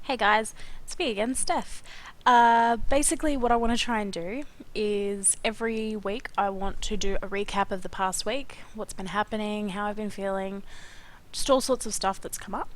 Hey guys, it's me again, Steph. Basically, what I want to try and do is every week I want to do a recap of the past week, what's been happening, how I've been feeling, just all sorts of stuff that's come up.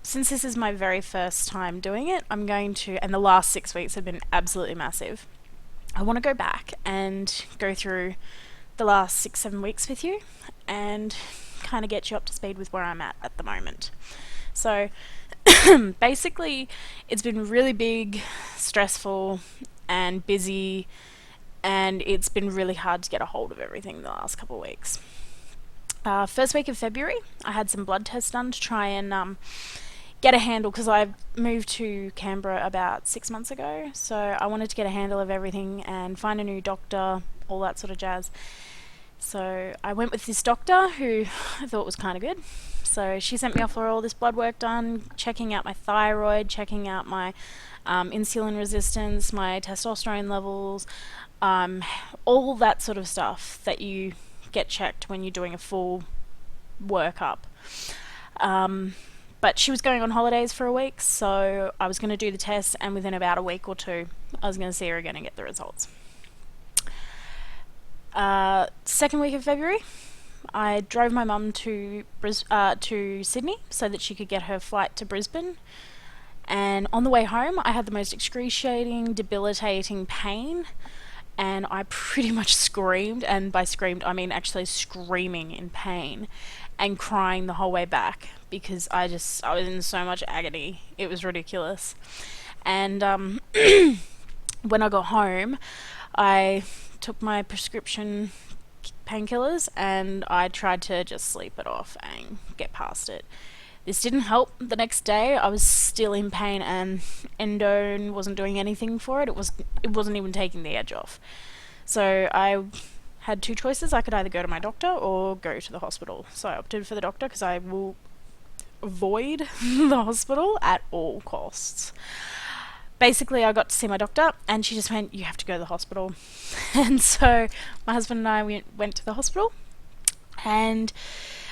Since this is my very first time doing it, I'm going to, and the last 6 weeks have been absolutely massive. I want to go back and go through the last 6, 7 weeks with you and kind of get you up to speed with where I'm at the moment. So, basically, it's been really big, stressful, and busy, and it's been really hard to get a hold of everything the last couple of weeks. First week of February, I had some blood tests done to try and get a handle because I moved to Canberra about 6 months ago, so I wanted to get a handle of everything and find a new doctor, all that sort of jazz. So I went with this doctor who I thought was kind of good. So she sent me off for all this blood work done, checking out my thyroid, checking out my insulin resistance, my testosterone levels, all that sort of stuff that you get checked when you're doing a full workup. But she was going on holidays for a week, so I was going to do the test, and within about a week or two, I was going to see her again and get the results. Second week of February, I drove my mum to Sydney so that she could get her flight to Brisbane. And on the way home, I had the most excruciating, debilitating pain, and I pretty much screamed. And by screamed, I mean actually screaming in pain and crying the whole way back because I was in so much agony. It was ridiculous. And when I got home, I took my prescription painkillers and I tried to just sleep it off and get past it. This didn't help. The next day I was still in pain and endo wasn't doing anything for it. It wasn't even taking the edge off. So I had two choices. I could either go to my doctor or go to the hospital. So I opted for the doctor because I will avoid the hospital at all costs. Basically, I got to see my doctor and she just went, "You have to go to the hospital." And so my husband and I went to the hospital, and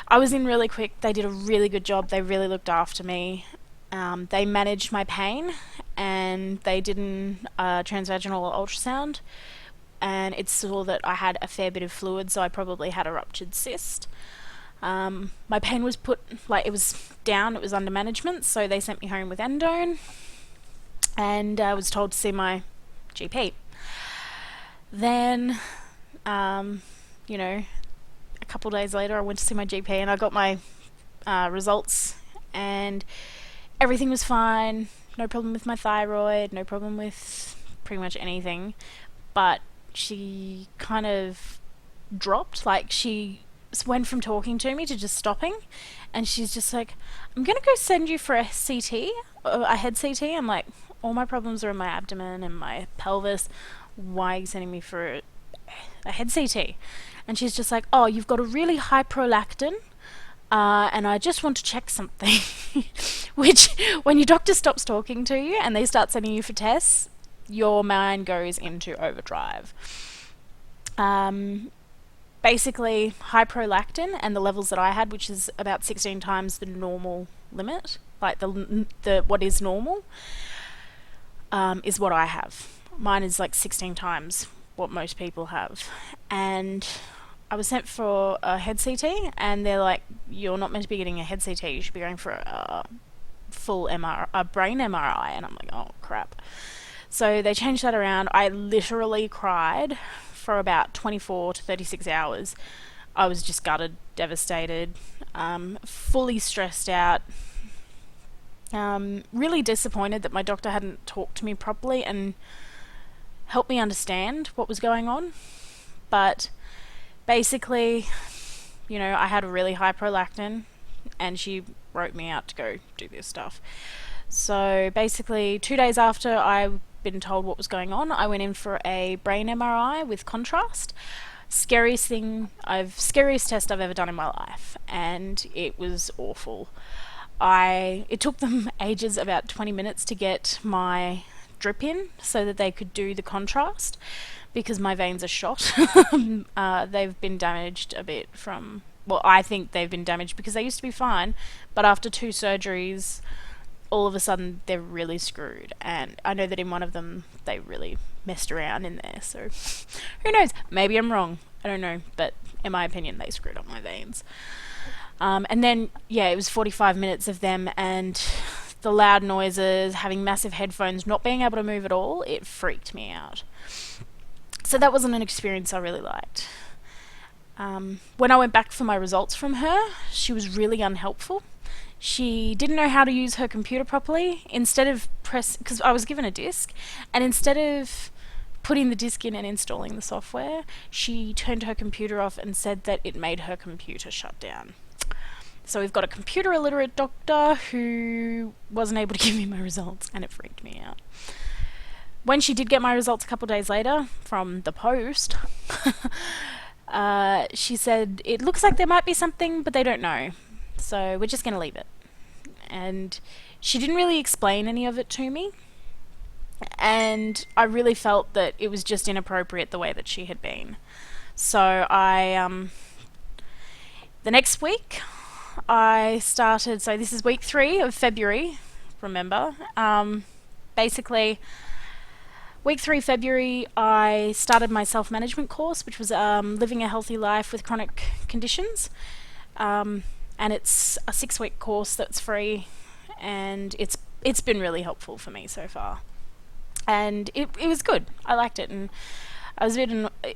I was in really quick. They did a really good job. They really looked after me. They managed my pain, and they did a transvaginal ultrasound, and it saw that I had a fair bit of fluid, so I probably had a ruptured cyst. My pain was it was down, it was under management, so they sent me home with endone, and I was told to see my GP. Then, a couple of days later, I went to see my GP and I got my results, and everything was fine. No problem with my thyroid, no problem with pretty much anything. But she kind of dropped. Like, she went from talking to me to just stopping, and she's just like, "I'm gonna go send you for a CT, a head CT." I'm like, all my problems are in my abdomen and my pelvis. Why are you sending me for a head CT? And she's just like, "Oh, you've got a really high prolactin, and I just want to check something." Which, when your doctor stops talking to you and they start sending you for tests, your mind goes into overdrive. Basically, high prolactin and the levels that I had, which is about 16 times the normal limit, like the what is normal, is what I have. Mine is like 16 times what most people have. And I was sent for a head CT, and they're like, "You're not meant to be getting a head CT, you should be going for a full a brain MRI." And I'm like, "Oh crap." So they changed that around. I literally cried for about 24 to 36 hours. I was just gutted, devastated, fully stressed out, really disappointed that my doctor hadn't talked to me properly and helped me understand what was going on. But basically, I had a really high prolactin, and she wrote me out to go do this stuff. So basically, 2 days after I'd been told what was going on, I went in for a brain MRI with contrast. Scariest test I've ever done in my life, and it was awful. It took them ages, about 20 minutes, to get my drip in so that they could do the contrast, because my veins are shot. They've been damaged a bit from, well, I think they've been damaged because they used to be fine, but after 2 surgeries, all of a sudden they're really screwed. And I know that in one of them they really messed around in there, so who knows? Maybe I'm wrong. I don't know, but in my opinion, they screwed up my veins. And then, yeah, it was 45 minutes of them and the loud noises, having massive headphones, not being able to move at all. It freaked me out. So that wasn't an experience I really liked. When I went back for my results from her, she was really unhelpful. She didn't know how to use her computer properly. Instead of because I was given a disc, and instead of putting the disc in and installing the software, she turned her computer off and said that it made her computer shut down. So we've got a computer illiterate doctor who wasn't able to give me my results, and it freaked me out. When she did get my results a couple of days later from the post, she said it looks like there might be something, but they don't know. So we're just going to leave it. And she didn't really explain any of it to me. And I really felt that it was just inappropriate the way that she had been. So the next week, I started, so this is week 3 of February, remember. Basically, week 3 February, I started my self-management course, which was living a healthy life with chronic conditions. And it's a 6-week course that's free, and it's been really helpful for me so far. And it was good. I liked it, and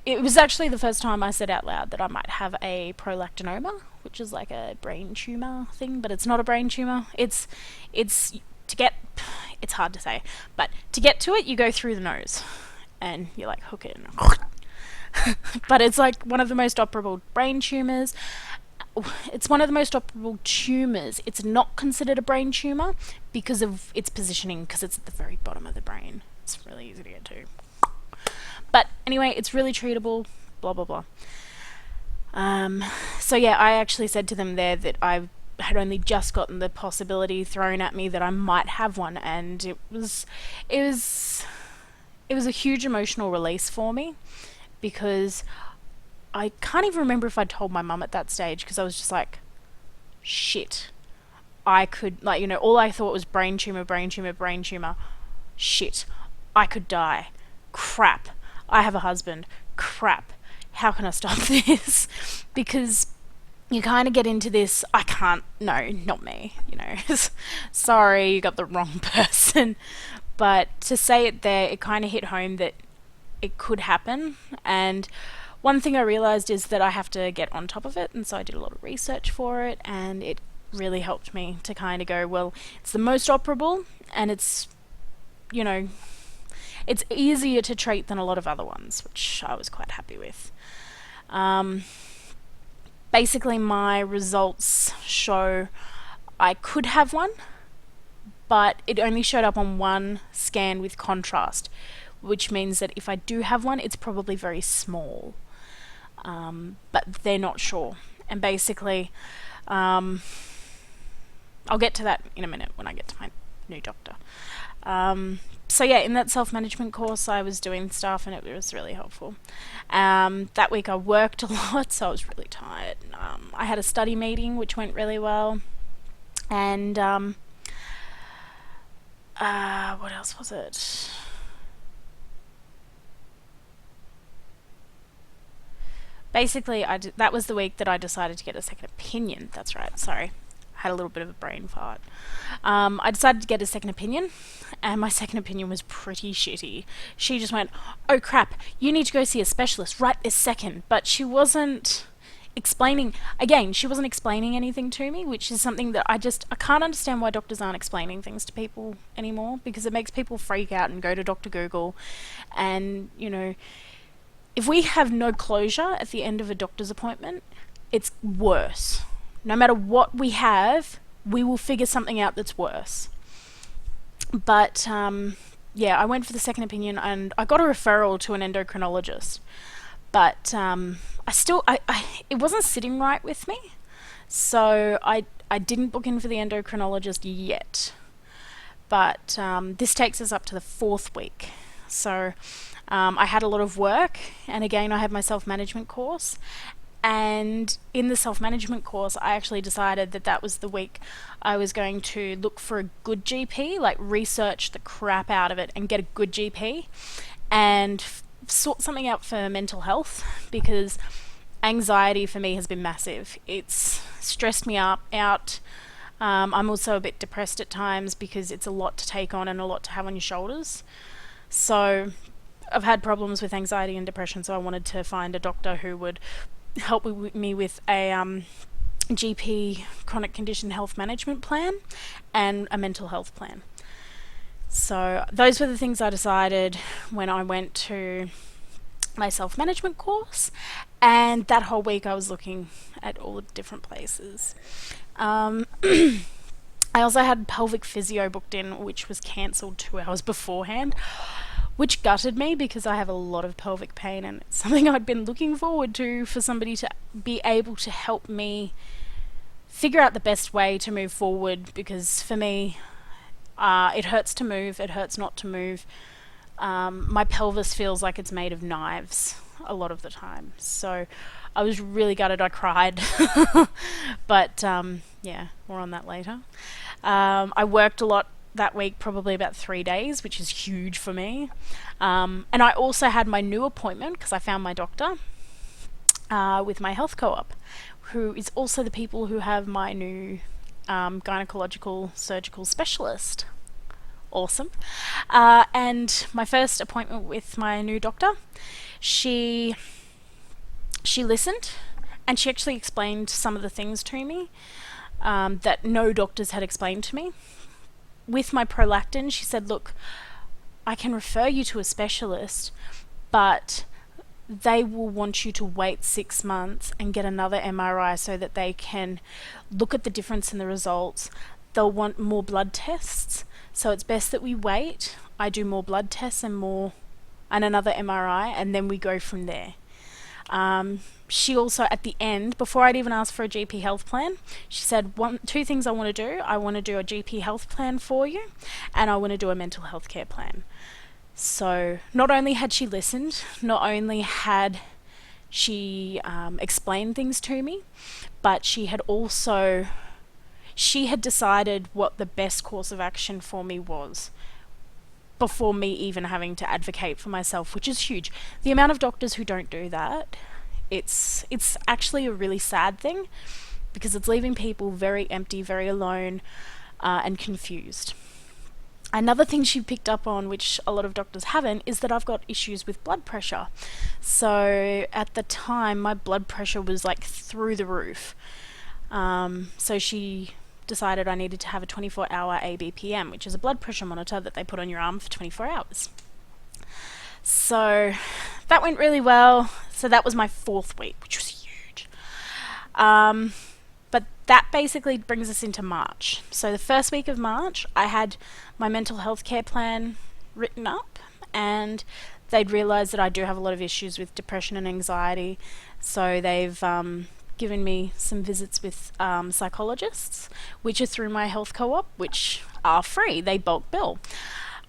it was actually the first time I said out loud that I might have a prolactinoma, which is like a brain tumor thing, but it's not a brain tumor. It's hard to say, but to get to it, you go through the nose, and you like hook it in. But it's like one of the most operable brain tumors. It's one of the most operable tumours. It's not considered a brain tumour because of its positioning, because it's at the very bottom of the brain. It's really easy to get to. But anyway, it's really treatable, blah, blah, blah. So yeah, I actually said to them there that I had only just gotten the possibility thrown at me that I might have one, and it was a huge emotional release for me, because I can't even remember if I told my mum at that stage, because I was just like, shit. I could, like, all I thought was brain tumour, brain tumour, brain tumour. Shit. I could die. Crap. I have a husband. Crap. How can I stop this? Because you kind of get into this, I can't, no, not me, Sorry, you got the wrong person. But to say it there, it kind of hit home that it could happen. And one thing I realised is that I have to get on top of it, and so I did a lot of research for it, and it really helped me to kind of go, well, it's the most operable, and it's easier to treat than a lot of other ones, which I was quite happy with. Basically, my results show I could have one, but it only showed up on one scan with contrast, which means that if I do have one, it's probably very small. But they're not sure. And basically, I'll get to that in a minute when I get to my new doctor. So yeah, in that self-management course, I was doing stuff, and it was really helpful. That week I worked a lot, so I was really tired. I had a study meeting, which went really well. And what else was it? Basically, that was the week that I decided to get a second opinion. That's right, sorry. I had a little bit of a brain fart. I decided to get a second opinion, and my second opinion was pretty shitty. She just went, oh crap, you need to go see a specialist right this second. But she wasn't explaining anything to me, which is something that I can't understand why doctors aren't explaining things to people anymore, because it makes people freak out and go to Dr. Google, and if we have no closure at the end of a doctor's appointment, it's worse. No matter what we have, we will figure something out that's worse. But yeah, I went for the second opinion, and I got a referral to an endocrinologist. But it wasn't sitting right with me, so I didn't book in for the endocrinologist yet. But this takes us up to the 4th week. So I had a lot of work, and again I had my self-management course, And in the self-management course, I actually decided that that was the week I was going to look for a good GP, like research the crap out of it and get a good GP and sort something out for mental health, because anxiety for me has been massive. It's stressed me out. I'm also a bit depressed at times because it's a lot to take on and a lot to have on your shoulders. So I've had problems with anxiety and depression, so I wanted to find a doctor who would help me with a GP chronic condition health management plan and a mental health plan. So those were the things I decided when I went to my self-management course, and that whole week I was looking at all the different places. I also had pelvic physio booked in, which was cancelled 2 hours beforehand, which gutted me because I have a lot of pelvic pain and it's something I'd been looking forward to, for somebody to be able to help me figure out the best way to move forward, because for me, it hurts to move, it hurts not to move. My pelvis feels like it's made of knives a lot of the time. So I was really gutted. I cried. But yeah, more on that later. I worked a lot that week, probably about 3 days, which is huge for me. And I also had my new appointment because I found my doctor with my health co-op, who is also the people who have my new gynecological surgical specialist. Awesome. And my first appointment with my new doctor, she listened, and she actually explained some of the things to me that no doctors had explained to me. With my prolactin, she said, look, I can refer you to a specialist, but they will want you to wait 6 months and get another MRI so that they can look at the difference in the results. They'll want more blood tests, so it's best that we wait. I do more blood tests and another MRI, and then we go from there. She also, at the end, before I'd even asked for a GP health plan, she said, two things I want to do. I want to do a GP health plan for you, and I want to do a mental health care plan. So not only had she listened, not only had she explained things to me, but she had decided what the best course of action for me was before me even having to advocate for myself, which is huge. The amount of doctors who don't do that, it's actually a really sad thing, because it's leaving people very empty, very alone, and confused. Another thing she picked up on, which a lot of doctors haven't, is that I've got issues with blood pressure. So at the time, my blood pressure was like through the roof. So she decided I needed to have a 24-hour ABPM, which is a blood pressure monitor that they put on your arm for 24 hours. So that went really well. So that was my 4th week, which was huge. But that basically brings us into March. So the first week of March, I had my mental health care plan written up, and they'd realised that I do have a lot of issues with depression and anxiety. So they've given me some visits with psychologists, which are through my health co-op, which are free. They bulk bill,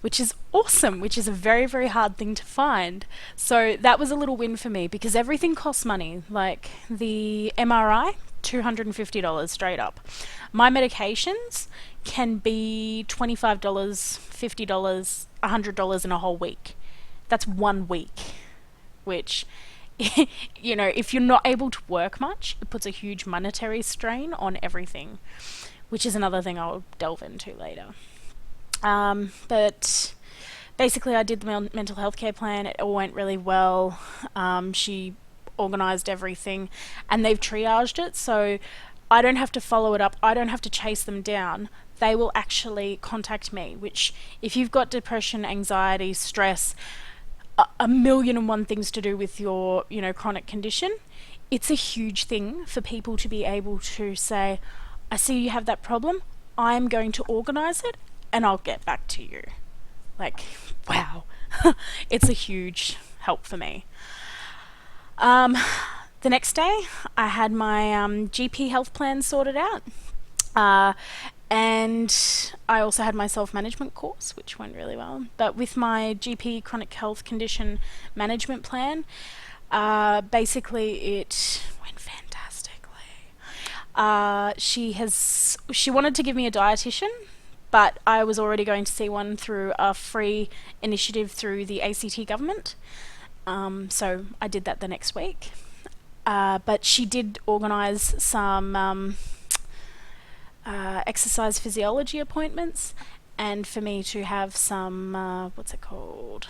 which is awesome, which is a very, very hard thing to find. So that was a little win for me, because everything costs money. Like the MRI, $250 straight up. My medications can be $25, $50, $100 in a whole week. That's 1 week, which, you know, if you're not able to work much, it puts a huge monetary strain on everything, which is another thing I'll delve into later. But basically I did the mental health care plan. It all went really well. She organised everything, and they've triaged it, so I don't have to follow it up. I don't have to chase them down. They will actually contact me, which, if you've got depression, anxiety, stress, a million and one things to do with your, chronic condition, it's a huge thing for people to be able to say, I see you have that problem, I'm going to organise it and I'll get back to you. Like, wow. It's a huge help for me. The next day, I had my GP health plan sorted out. And I also had my self-management course, which went really well. But with my GP chronic health condition management plan, basically it went She wanted to give me a dietitian, but I was already going to see one through a free initiative through the ACT government. So I did that the next week. But she did organise some exercise physiology appointments, and for me to have some what's it called?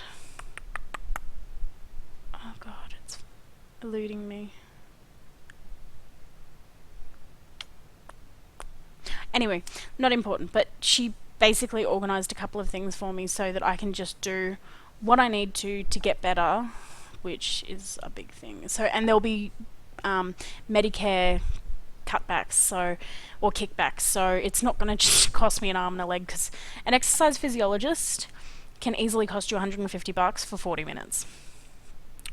Oh god, it's eluding me. Anyway, not important, but she basically organised a couple of things for me so that I can just do what I need to get better, which is a big thing. So, and there'll be Medicare cutbacks, so or kickbacks. So it's not going to just cost me an arm and a leg, because an exercise physiologist can easily cost you $150 for 40 minutes,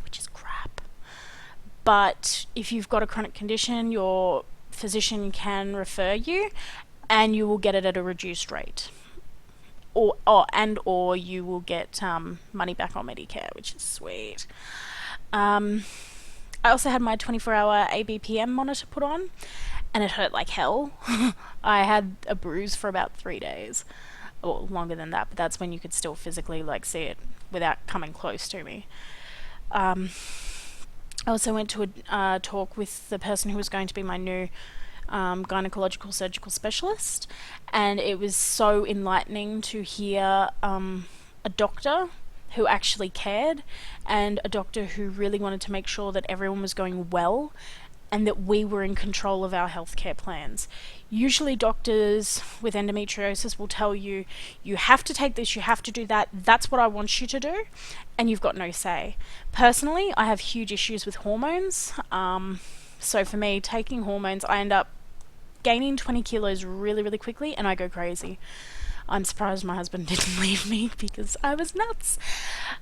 which is crap. But if you've got a chronic condition, your physician can refer you, and you will get it at a reduced rate, or you will get money back on Medicare, which is sweet. I also had my 24-hour ABPM monitor put on, and it hurt like hell. I had a bruise for about 3 days, or longer than that, but that's when you could still physically like see it without coming close to me. I also went to a talk with the person who was going to be my new gynecological surgical specialist, and it was so enlightening to hear a doctor who actually cared, and a doctor who really wanted to make sure that everyone was going well and that we were in control of our healthcare plans. Usually doctors with endometriosis will tell you, you have to take this, you have to do that, that's what I want you to do, and you've got no say. Personally, I have huge issues with hormones. So for me, taking hormones, I end up gaining 20 kilos really, really quickly, and I go crazy. I'm surprised my husband didn't leave me because I was nuts.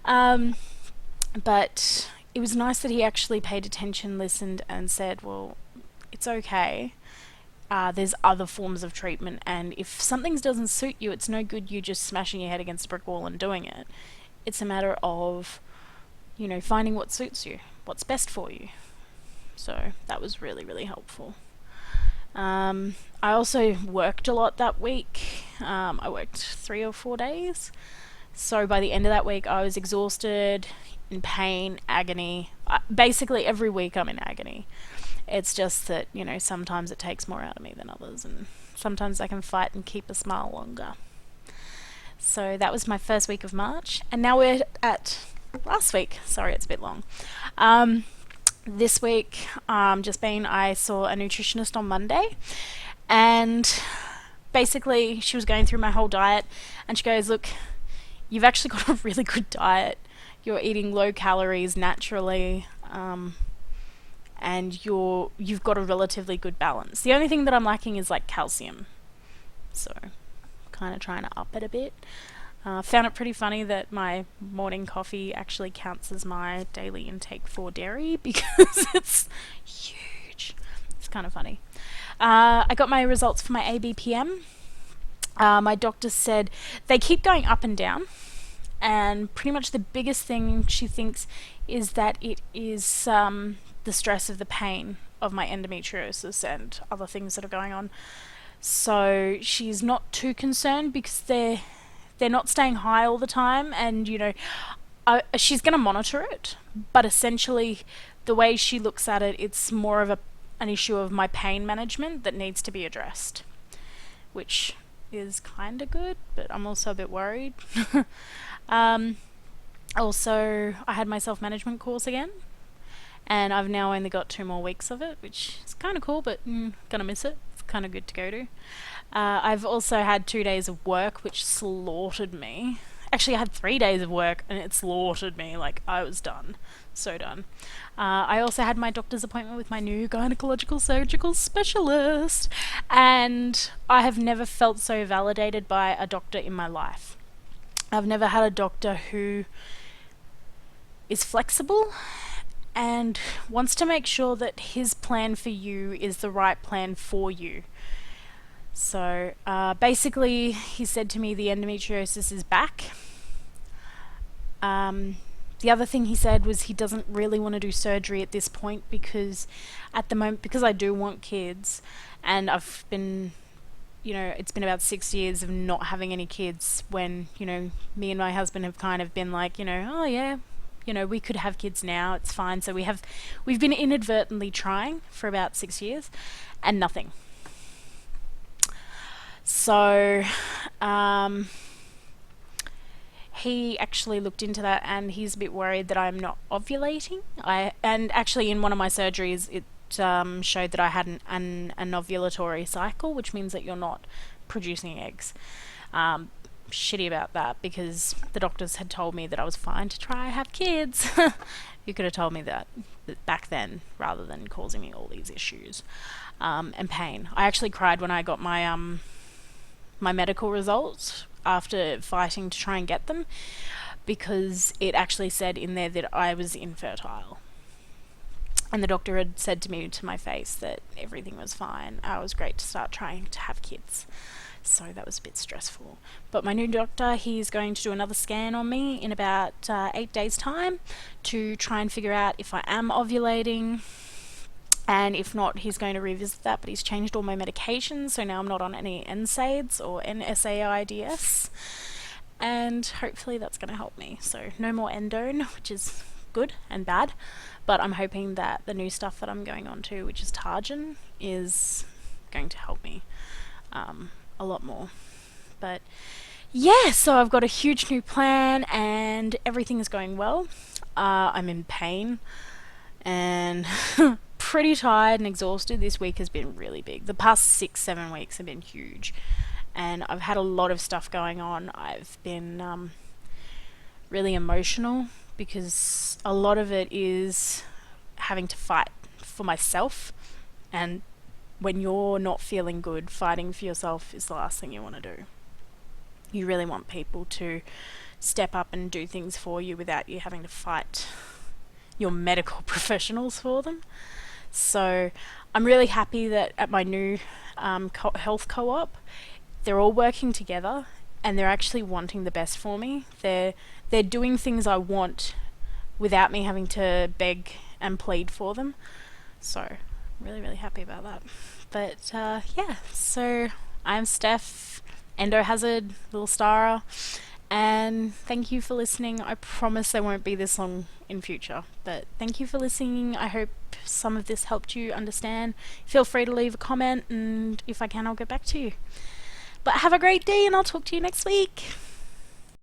But it was nice that he actually paid attention, listened, and said, well, it's okay. There's other forms of treatment, and if something doesn't suit you, it's no good you just smashing your head against a brick wall and doing it. It's a matter of, finding what suits you, what's best for you. So that was really, really helpful. I also worked a lot that week. I worked 3 or 4 days. So by the end of that week, I was exhausted, in pain, agony. Basically, every week I'm in agony. It's just that, sometimes it takes more out of me than others, and sometimes I can fight and keep a smile longer. So that was my first week of March, and now we're at last week. Sorry, it's a bit long. This week, I saw a nutritionist on Monday, and basically she was going through my whole diet, and she goes, look, you've actually got a really good diet. You're eating low calories naturally, and you've got a relatively good balance. The only thing that I'm lacking is like calcium, so kind of trying to up it a bit. Found it pretty funny that my morning coffee actually counts as my daily intake for dairy because it's huge. It's kind of funny. I got my results for my ABPM. My doctor said they keep going up and down, and pretty much the biggest thing she thinks is that it is the stress of the pain of my endometriosis and other things that are going on. So she's not too concerned because they're not staying high all the time, and she's going to monitor it, but essentially the way she looks at it, it's more of an issue of my pain management that needs to be addressed, which is kind of good, but I'm also a bit worried. Also, I had my self-management course again, and I've now only got 2 more weeks of it, which is kind of cool, but gonna miss it. It's kind of good to go to. I've also had 2 days of work, which slaughtered me. Actually, I had 3 days of work, and it slaughtered me. Like, I was done. So done. I also had my doctor's appointment with my new gynecological surgical specialist, and I have never felt so validated by a doctor in my life. I've never had a doctor who is flexible and wants to make sure that his plan for you is the right plan for you. So basically, he said to me the endometriosis is back. The other thing he said was he doesn't really want to do surgery at this point because at the moment, because I do want kids, And I've been, it's been about 6 years of not having any kids when, me and my husband have kind of been like, oh yeah, we could have kids now, it's fine. So we've been inadvertently trying for about 6 years and nothing. So, he actually looked into that and he's a bit worried that I'm not ovulating. And actually in one of my surgeries it showed that I had an ovulatory cycle, which means that you're not producing eggs. Shitty about that because the doctors had told me that I was fine to try have kids. You could have told me that back then rather than causing me all these issues and pain. I actually cried when I got my medical results after fighting to try and get them, because it actually said in there that I was infertile. And the doctor had said to me to my face that everything was fine. I was great to start trying to have kids. So that was a bit stressful. But my new doctor, he's going to do another scan on me in about 8 days' time to try and figure out if I am ovulating. And if not, he's going to revisit that, but he's changed all my medications, so now I'm not on any NSAIDs or NSAIDs, and hopefully that's going to help me. So no more endone, which is good and bad, but I'm hoping that the new stuff that I'm going on to, which is Targin, is going to help me a lot more. But yeah, so I've got a huge new plan and everything is going well. I'm in pain and pretty tired and exhausted. This week has been really big. The past 6-7 weeks have been huge, and I've had a lot of stuff going on. I've been really emotional because a lot of it is having to fight for myself, and when you're not feeling good, fighting for yourself is the last thing you want to do. You really want people to step up and do things for you without you having to fight your medical professionals for them. So I'm really happy that at my new health co-op, they're all working together and they're actually wanting the best for me. They're doing things I want without me having to beg and plead for them. So really, really happy about that. But yeah, so I'm Steph, Endohazzard, Little Stara, and thank you for listening. I promise I won't be this long in future, but thank you for listening. I hope some of this helped you understand. Feel free to leave a comment, and if I can, I'll get back to you. But have a great day, and I'll talk to you next week.